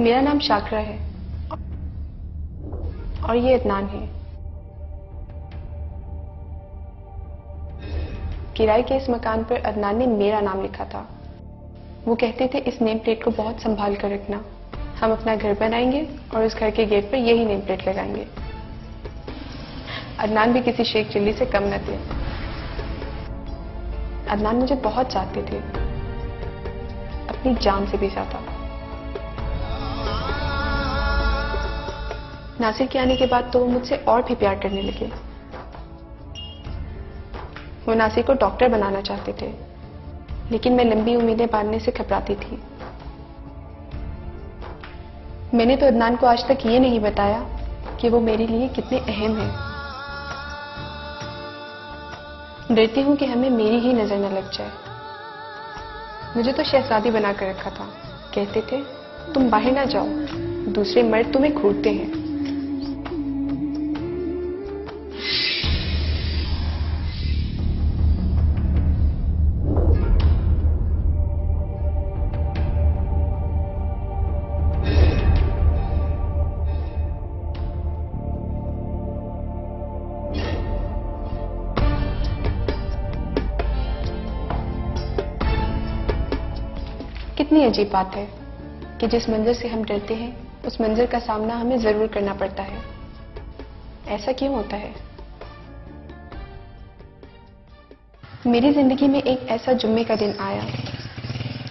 मेरा नाम शाकरा है और ये अदनान है। किराए के इस मकान पर अदनान ने मेरा नाम लिखा था। वो कहते थे इस नेम प्लेट को बहुत संभाल कर रखना, हम अपना घर बनाएंगे और उस घर के गेट पर यही नेम प्लेट लगाएंगे। अदनान भी किसी शेख चिल्ली से कम न थे। अदनान मुझे बहुत चाहते थे, अपनी जान से भी ज्यादा। नासिर के आने के बाद तो वो मुझसे और भी प्यार करने लगे। वो नासिर को डॉक्टर बनाना चाहते थे, लेकिन मैं लंबी उम्मीदें बांधने से घबराती थी। मैंने तो अदनान को आज तक ये नहीं बताया कि वो मेरे लिए कितने अहम हैं। डरती हूं कि हमें मेरी ही नजर न लग जाए। मुझे तो शहजादी बनाकर रखा था। कहते थे तुम बाहर ना जाओ, दूसरे मर्द तुम्हें घूरते हैं। कितनी अजीब बात है कि जिस मंजर से हम डरते हैं उस मंजर का सामना हमें जरूर करना पड़ता है। ऐसा क्यों होता है? मेरी जिंदगी में एक ऐसा जुम्मे का दिन आया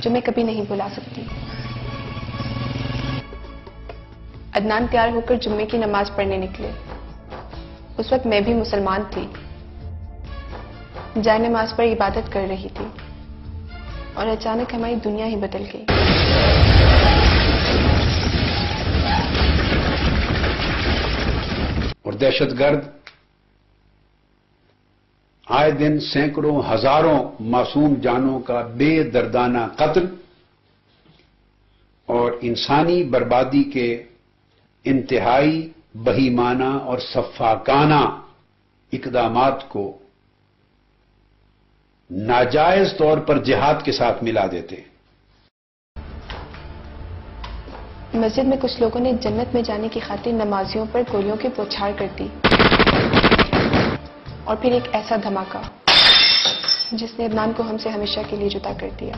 जो मैं कभी नहीं भुला सकती। अदनान तैयार होकर जुम्मे की नमाज पढ़ने निकले। उस वक्त मैं भी मुसलमान थी, जाए नमाज पर इबादत कर रही थी और अचानक हमारी दुनिया ही बदल गई। और दहशतगर्द आए दिन सैकड़ों हजारों मासूम जानों का बेदर्दाना कत्ल और इंसानी बर्बादी के इंतहाई बहीमाना और सफाकाना इकदामात को नाजायज तौर पर जिहाद के साथ मिला देते। मस्जिद में कुछ लोगों ने जन्नत में जाने की खातिर नमाजियों पर गोलियों की बौछार कर दी और फिर एक ऐसा धमाका जिसने अदनान को हमसे हमेशा के लिए जुदा कर दिया।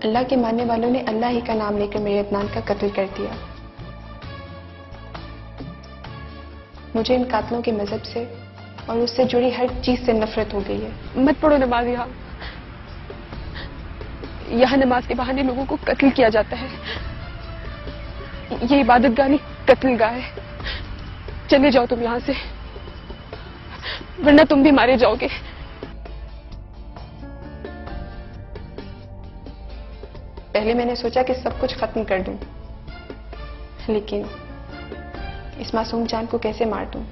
अल्लाह के मानने वालों ने अल्लाह ही का नाम लेकर मेरे अदनान का कत्ल कर दिया। मुझे इन कातलों के मजहब से और उससे जुड़ी हर चीज से नफरत हो गई है। मत पढ़ो नमाज। यहाँ नमाज के बहाने लोगों को कत्ल किया जाता है। ये इबादत गाह नहीं, कत्ल गाह है। चले जाओ तुम यहाँ से, वरना तुम भी मारे जाओगे। पहले मैंने सोचा कि सब कुछ खत्म कर दूं, लेकिन इस मासूम जान को कैसे मार दूं?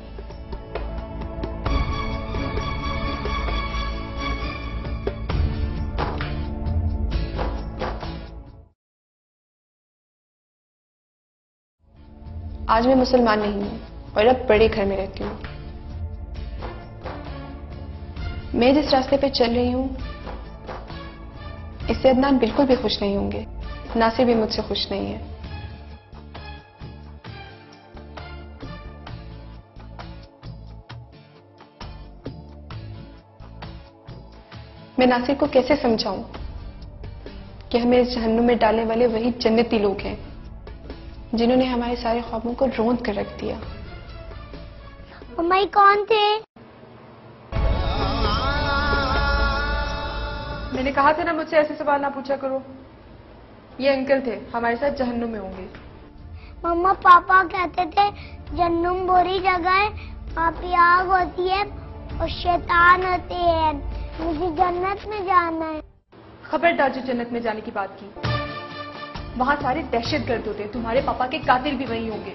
आज मैं मुसलमान नहीं हूं और अब बड़े घर में रहती हूं। मैं जिस रास्ते पे चल रही हूं इससे अदनान बिल्कुल भी खुश नहीं होंगे। नासिर भी मुझसे खुश नहीं है। मैं नासिर को कैसे समझाऊं कि हमें इस जहन्नुम में डालने वाले वही जन्नती लोग हैं जिन्होंने हमारे सारे ख्वाबों को रोंद कर रख दिया। मम्मा कौन थे? मैंने कहा था ना मुझसे ऐसे सवाल ना पूछा करो। ये अंकल थे, हमारे साथ जहन्नुम में होंगे। मम्मा पापा कहते थे जहन्नुम बुरी जगह है, वहाँ पे आग होती है और शैतान होते हैं, मुझे जन्नत में जाना है। खबरदार जो जन्नत में जाने की बात की, वहां सारे दहशतगर्द होते हैं। तुम्हारे पापा के कातिल भी वही होंगे।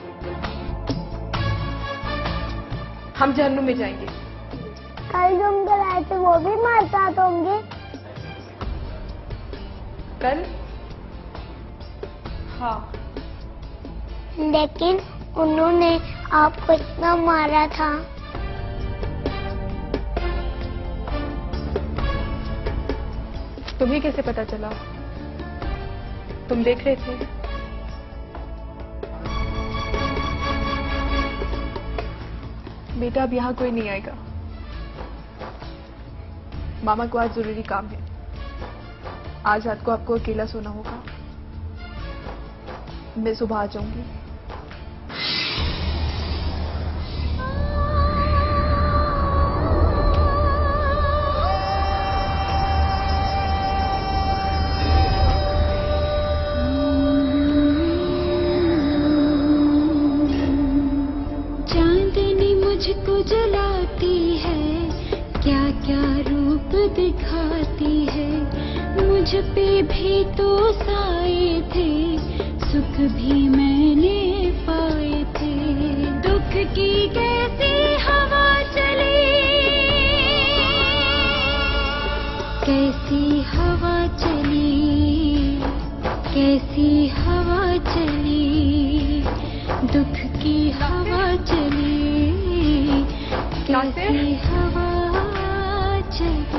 हम जहन्नुम में जाएंगे। कल जो अंकल आए थे वो भी हमारे साथ होंगे? कल? हाँ। लेकिन उन्होंने आपको इतना मारा था। तुम्हें कैसे पता चला? तुम देख रहे थे? बेटा अब यहाँ कोई नहीं आएगा। मामा को आज जरूरी काम है। आज रात को आपको अकेला सोना होगा। मैं सुबह आ जाऊंगी। मुझको जलाती है, क्या क्या रूप दिखाती है। मुझ पे भी तो साए थे, सुख भी मैंने पाए थे। दुख की कैसी हवा चली, कैसी हवा चली, कैसी हवा चली, दुख की हवा चली, कैसी हवा चली।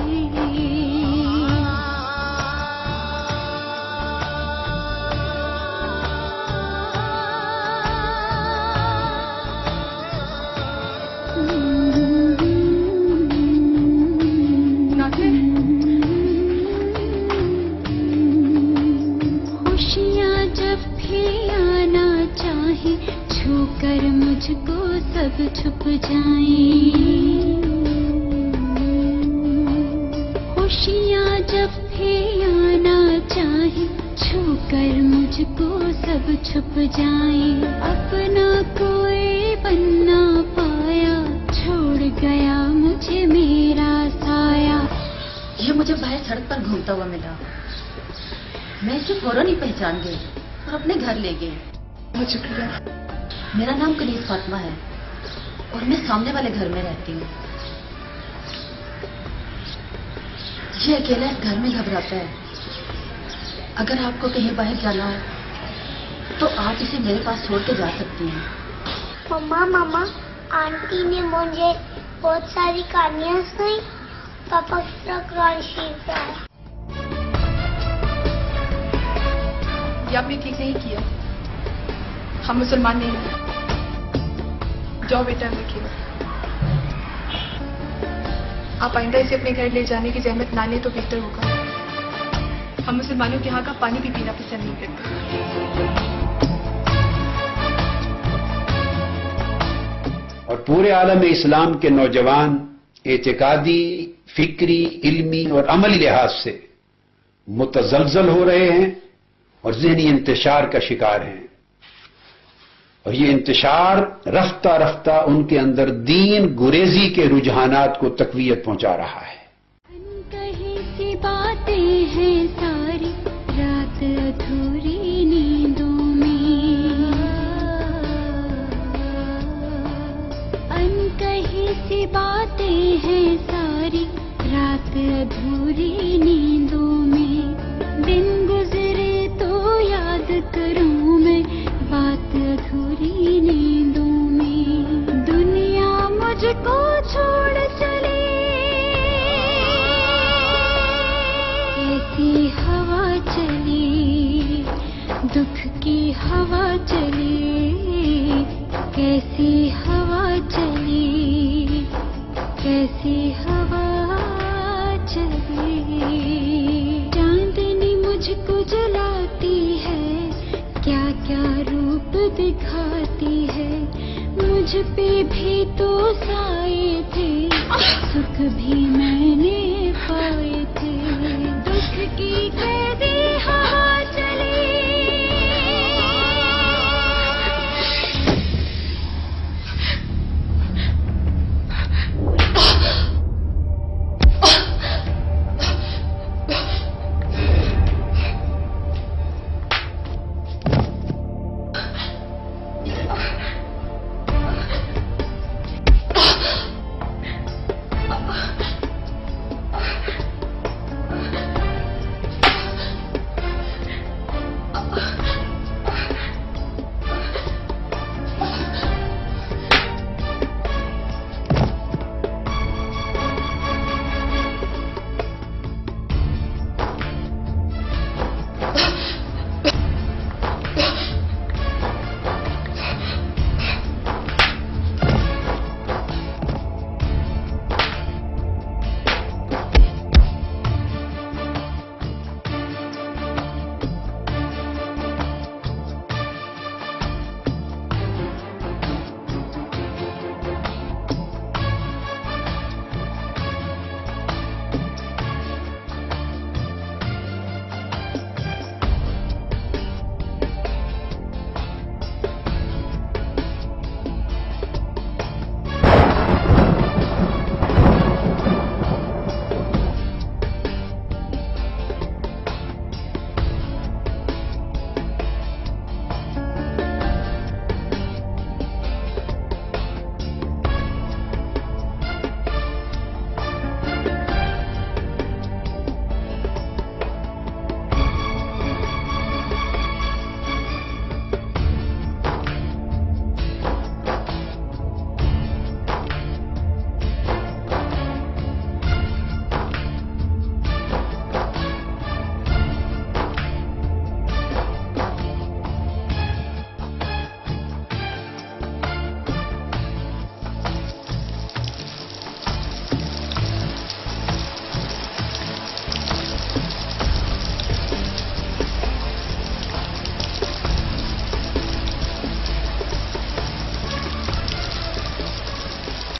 खुशियाँ जब भी आना चाहे, छूकर मुझको सब छुप जाएं। खुशियाँ जब भी आना चाहे, छूकर मुझको सब छुप जाएं। अपना कोई बनना पाया, छोड़ गया मुझे मेरा साया। ये मुझे बाहर सड़क पर घूमता हुआ मिला। मैं इसे फौरन ही पहचान गई और अपने घर ले गई। बहुत शुक्रिया। मेरा नाम कनीज फातिमा है और मैं सामने वाले घर में रहती हूँ। ये अकेला इस घर में घबराता है। अगर आपको कहीं बाहर जाना हो तो आप इसे मेरे पास छोड़ के जा सकती हैं। मम्मा मम्मा, आंटी ने मुझे बहुत सारी कहानियाँ सुनाई। पापा की तरह कुरान शरीफ है। ये आपने ठीक नहीं किया। हम मुसलमान नहीं हैं। जाओ बेटा, रखिए। आप आइंदा इसे अपने घर ले जाने की जहमत ना लें तो बेहतर होगा। हम मुसलमानों के यहाँ का पानी भी पीना पसंद नहीं करते। और पूरे आलम इस्लाम के नौजवान एतिकादी, फिक्री, इल्मी और अमली लिहाज से मुतज़लज़ल हो रहे हैं और ज़हनी इंतशार का शिकार हैं। और ये इंतशार रफ्ता रफ्ता उनके अंदर दीन गुरेजी के रुझानात को तक़वियत पहुंचा रहा है। अनकही सी बातें हैं सारी, रात अधूरी नींदों में। अनकही सी बातें हैं सारी, रात अधूरी नींदों में। दिन गुजरे तो याद करूं मैं, बात अधूरी नींदों में। दुनिया मुझको छोड़ चली, कैसी हवा चली, दुख की हवा चली, कैसी हवा चली, कैसी हवा चली। चांदनी मुझको जलाती है, क्या क्या रूप दिखाती है। मुझ पे भी तो साए थे, सुख भी मैं